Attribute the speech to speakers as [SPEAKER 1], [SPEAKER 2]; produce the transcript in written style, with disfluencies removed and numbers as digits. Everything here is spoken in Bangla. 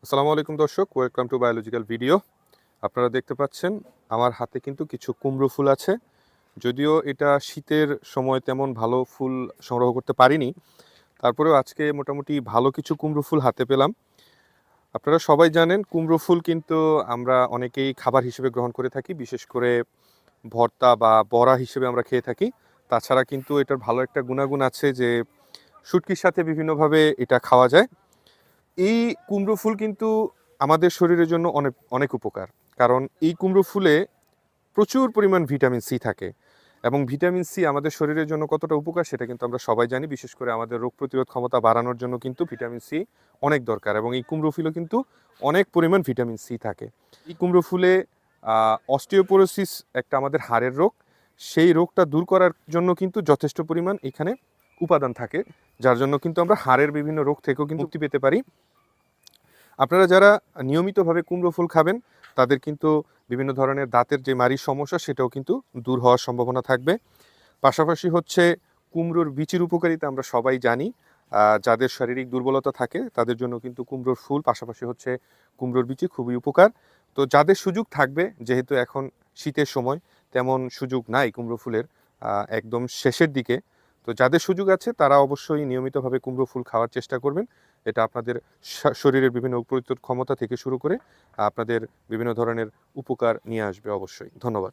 [SPEAKER 1] আসসালামু আলাইকুম দর্শক, ওয়েলকাম টু বায়োলজিক্যাল ভিডিও। আপনারা দেখতে পাচ্ছেন আমার হাতে কিন্তু কিছু কুমড়ো ফুল আছে। যদিও এটা শীতের সময় তেমন ভালো ফুল সংগ্রহ করতে পারিনি, তারপরেও আজকে মোটামুটি ভালো কিছু কুমড়ো ফুল হাতে পেলাম। আপনারা সবাই জানেন কুমড়ো ফুল কিন্তু আমরা অনেকেই খাবার হিসেবে গ্রহণ করে থাকি, বিশেষ করে ভর্তা বা বড়া হিসেবে আমরা খেয়ে থাকি। তাছাড়া কিন্তু এটার ভালো একটা গুণাগুণ আছে যে শুটকির সাথে বিভিন্নভাবে এটা খাওয়া যায়। এই কুমড়ো ফুল কিন্তু আমাদের শরীরের জন্য অনেক অনেক উপকার, কারণ এই কুমড়ো ফুলে প্রচুর পরিমাণ ভিটামিন সি থাকে এবং ভিটামিন সি আমাদের শরীরের জন্য কতটা উপকার সেটা কিন্তু আমরা সবাই জানি। বিশেষ করে আমাদের রোগ প্রতিরোধ ক্ষমতা বাড়ানোর জন্য কিন্তু ভিটামিন সি অনেক দরকার এবং এই কুমড়ো ফুলও কিন্তু অনেক পরিমাণ ভিটামিন সি থাকে। এই কুমড়ো ফুলে অস্টিওপোরোসিস একটা আমাদের হাড়ের রোগ, সেই রোগটা দূর করার জন্য কিন্তু যথেষ্ট পরিমাণ এখানে উপাদান থাকে, যার জন্য কিন্তু আমরা হাড়ের বিভিন্ন রোগ থেকেও কিন্তু মুক্তি পেতে পারি। আপনারা যারা নিয়মিতভাবে কুমড়ো ফুল খাবেন তাদের কিন্তু বিভিন্ন ধরনের দাঁতের যে মাড়ির সমস্যা সেটাও কিন্তু দূর হওয়ার সম্ভাবনা থাকবে। পাশাপাশি হচ্ছে কুমড়োর বিচির উপকারিতা আমরা সবাই জানি। যাদের শারীরিক দুর্বলতা থাকে তাদের জন্য কিন্তু কুমড়োর ফুল, পাশাপাশি হচ্ছে কুমড়োর বিচি খুবই উপকার। তো যাদের সুযোগ থাকবে, যেহেতু এখন শীতের সময় তেমন সুযোগ নাই কুমড়ো ফুলের, একদম শেষের দিকে, তো যাদের সুযোগ আছে তারা অবশ্যই নিয়মিতভাবে কুমড়ো ফুল খাওয়ার চেষ্টা করবেন। এটা আপনাদের শরীরের বিভিন্ন প্রতিরোধ ক্ষমতা থেকে শুরু করে আপনাদের বিভিন্ন ধরনের উপকার নিয়ে আসবে অবশ্যই। ধন্যবাদ।